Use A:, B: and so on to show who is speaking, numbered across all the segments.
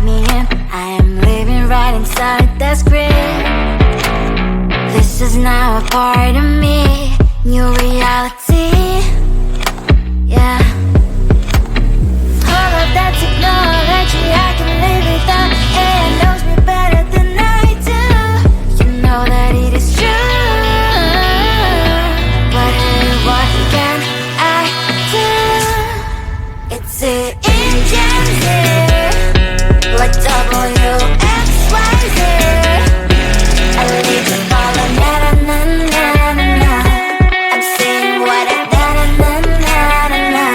A: me in. I am living right inside the screen. This is now a part of me, new reality. Yeah. All of that technology I can live without. AI knows me better than I do. You know that it is true. But hey, what can I do? It's the engines here, like WXYZ. I lead to follow, na na na na na na. I'm saying what I na na na na na na.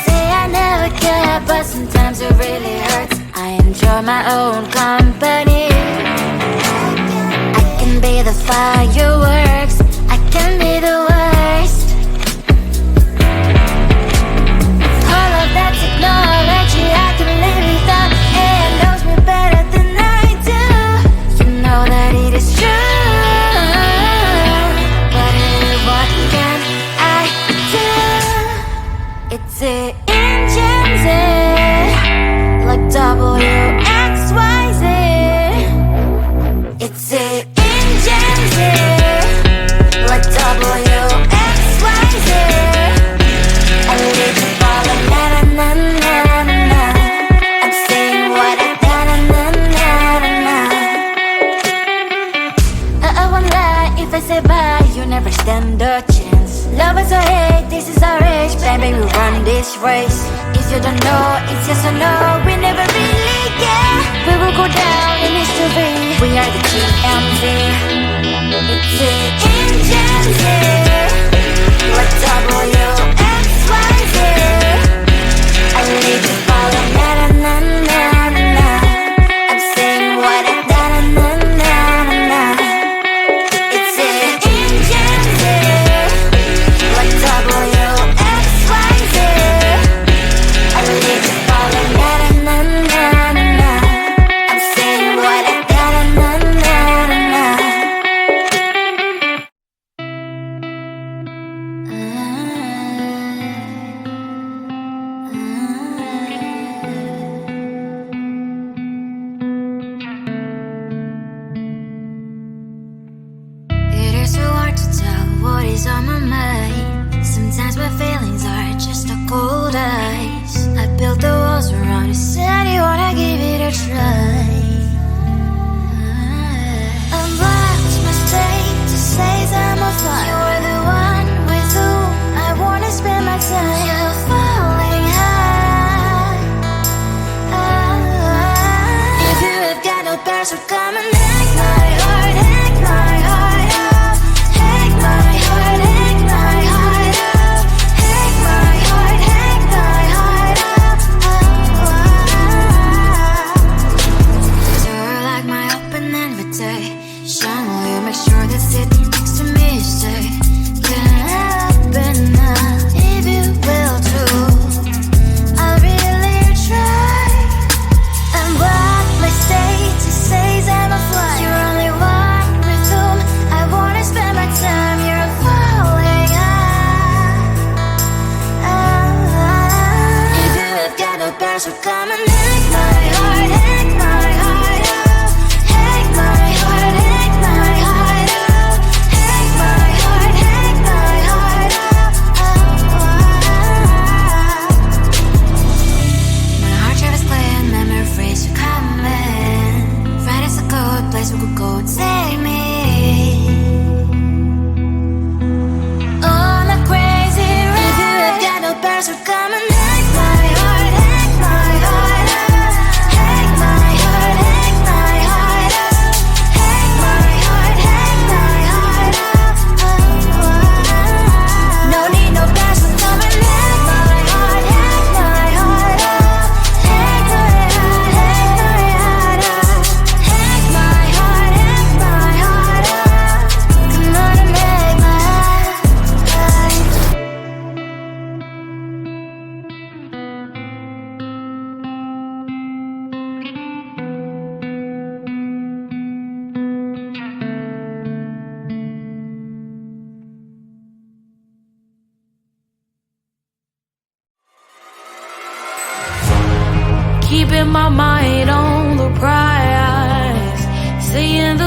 A: Say I never care, but sometimes it really hurts. I enjoy my own company. I can be the fireworks, I can be the worst. All of that technology I can live without. AI knows me better than I do. You know that it is true. But hey, what can I do? It's the engines, like WXYZ. It's the engines, like WXYZ. I need to follow, na na na na na na. I'm saying what I na na na na na na. I won't lie if I say bye, you never stand a chance. Love is or hate, this is our age, baby, we run this race. If you don't know, it's yes or no, we never really care. We will go down in history, we are the GMZ. It's the engines here, like WXYZ. I need to follow, na na na na na na. I'm saying what I na na na na na na. It's the engines here, like WXYZ. I need to follow, na na na na na na. I'm saying what I na na na na na na. It is so hard to tell what is on my mind. Sometimes my feelings are just a cold ice. I built the walls around you, said you wanna give it a try. I'm lost, mistake to say I'm a fly. You're the one with whom I wanna spend my time. You're falling high. If you have got no bears, so come and hack my heart, hack my heart out. Hack my heart, hack my heart out. Hack my heart, hack my heart out. You're like my open invitation. Will you make sure that sitting next to me say, can open up if you will too. I'll really try. And what my state to say I'm a fly. You're only one with whom I wanna spend my time. You're falling high. If you have got no bears, so come and hack my heart, hack my heart out. Hack my heart, hack my heart out.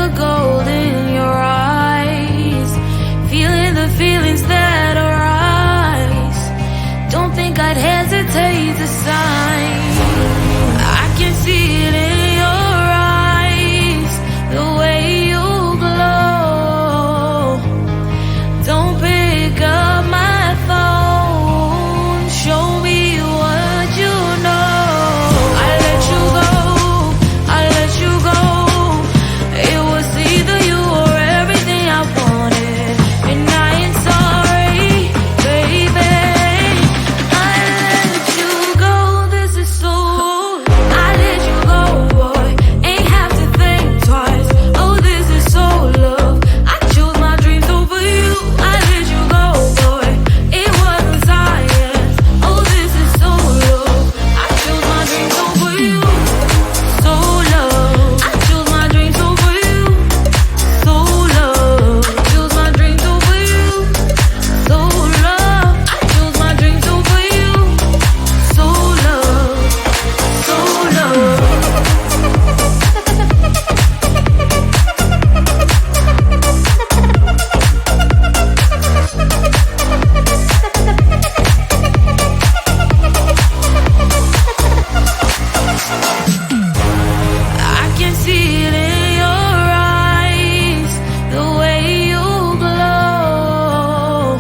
A: the gold in your eyes, feeling the feelings that arise. Don't think I'd hesitate to sign. I can see it in your eyes, the way you glow. Don't pick up my phone, show me what you know. I let you go, I let you go. It was either you or everything I wanted, and I ain't sorry, baby. I let you go, this is so. I let you go, boy, ain't have to think twice. Oh, this is so love. I chose my dreams over you. I let you go, boy, it wasn't science. Oh, this is so love. I chose my dreams over you. So love. I chose my dreams over you. So love. Chose my dreams over you. So love. I chose my dreams over you. So love. So love. I can see it in your eyes, the way you glow.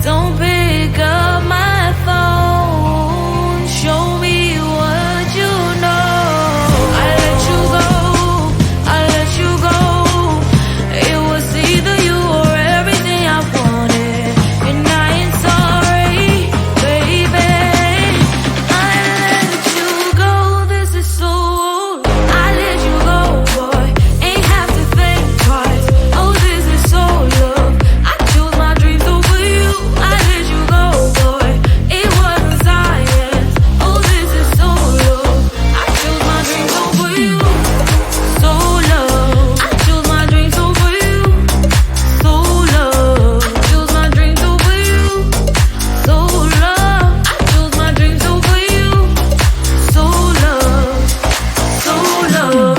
A: Don't pick up my phone, show me what you know. I let you go, I let you go. It was either you or everything I wanted, and I ain't sorry, baby. I let you go, this is so. I let you go, boy, ain't have to think twice. Oh, this is so love. I chose my dreams over you. I let you go, boy, it wasn't science. Oh, this is so love. I chose my dreams over you. So love. I chose my dreams over you. So love. Chose my dreams over you. So love. I chose my dreams over you. So love. So love.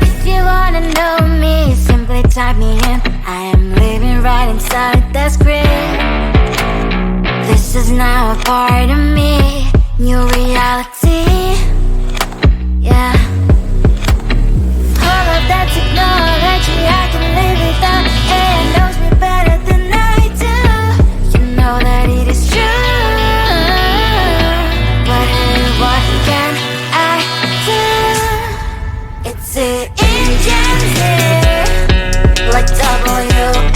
A: If you wanna know me, simply type me in. I am living right inside the screen. This is now a part of me, new reality. Yeah. All of that technology I can live without. It knows me better than I do. You know that it is true. But hey, what can I do? It's the engines here, like WXYZ.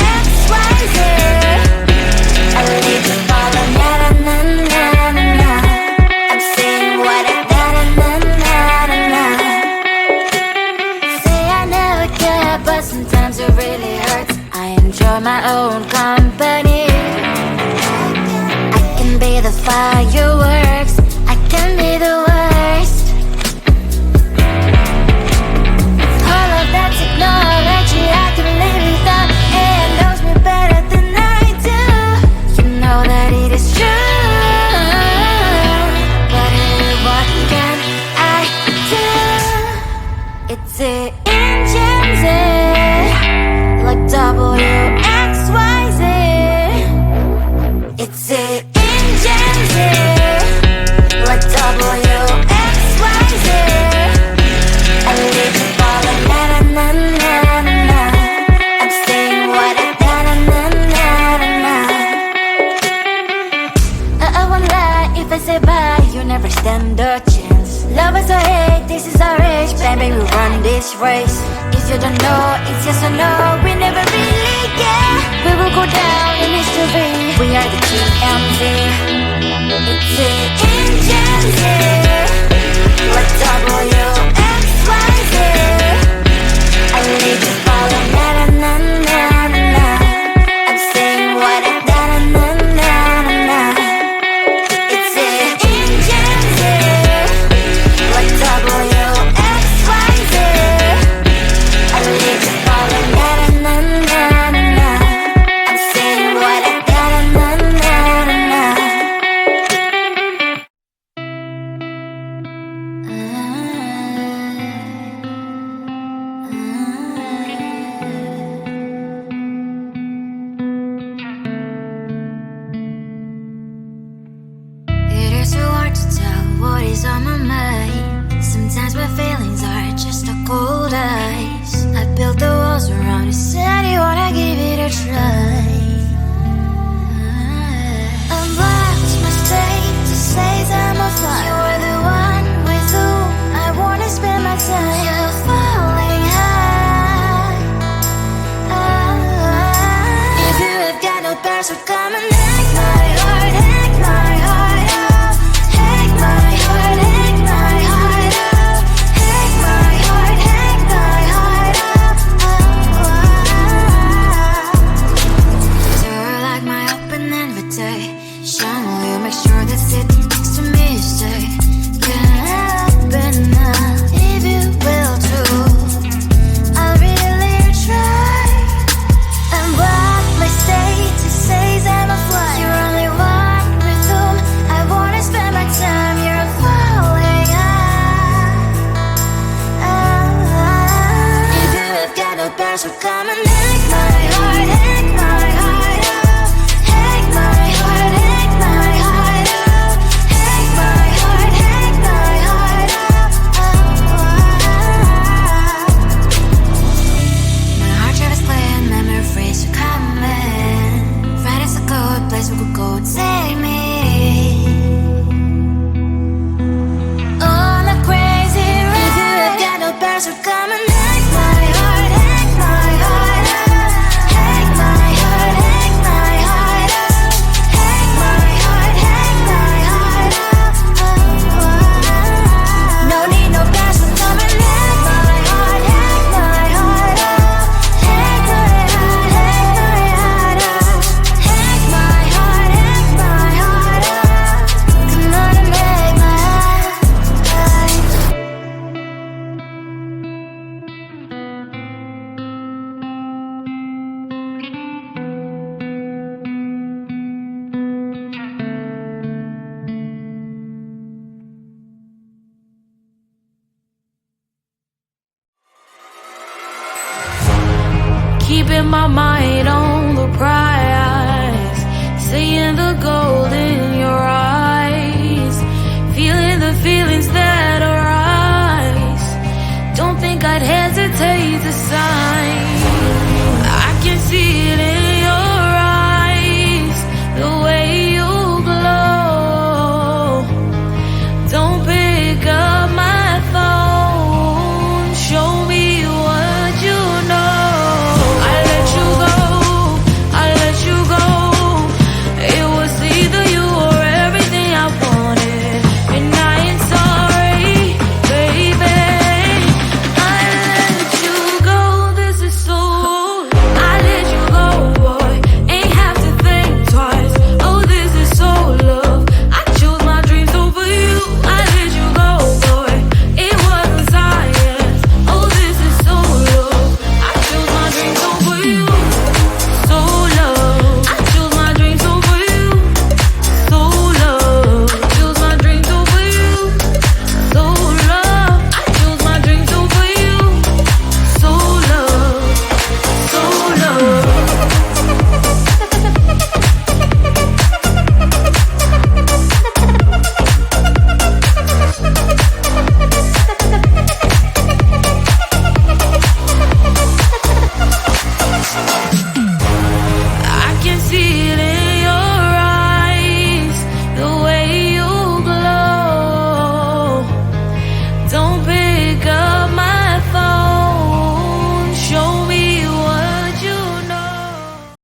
A: I need to follow, na na na na na na. I'm saying what I na na na na na na. Say I never care, but sometimes it really hurts. I enjoy my own company. I can be the fireworks, I can be the worst. All of that technology I can live without. It knows me better than I do. You know that it is true. But hey, what can I do? It's the engines, like WXYZ. It's the engines, like WXYZ. I need to follow, na na na na na na. I'm saying what I na na na na na na. I won't lie if I say bye, you never stand a chance. Love us or hate, this is our age, baby, we run this race. If you don't know, it's yes or no, we never really care. We will go down in history, we are the TMZ. what is on my mind. Sometimes my feelings are just a cold ice. I built the walls around you, said you wanna give it a try. I watched my state to say I'm a fly. You're the one with whom I wanna spend my time. You're falling high. If you have got no bears, so come and hack my heart, hack my heart out. Hack my heart, hack my heart out. Hack my heart, hack my heart out. You're like my open invitation. Will you make sure that sitting next to me you say, can happen now, if you will too. I'll really try. And what my state to say I'm a fly. You're only one with whom I wanna spend my time. You're falling high. If you have got no bears, so come and hack my heart, hack my heart out. Hack my heart, hack my heart out. Hack my heart, hack my heart out. My heart drive is clear, memory freeze, you're coming. Friday's a good place we could go, take me. On a crazy ride. If you have got no bears, so come and hack my heart, hack my heart out. Hack my heart, hack my heart out. Hack my heart, hack my heart out. No need no bears, so come and hack my heart, hack my heart out. Hack my heart, hack my heart out. Hack my heart, hack my heart out. Come on and make my heart.
B: Keep in my mind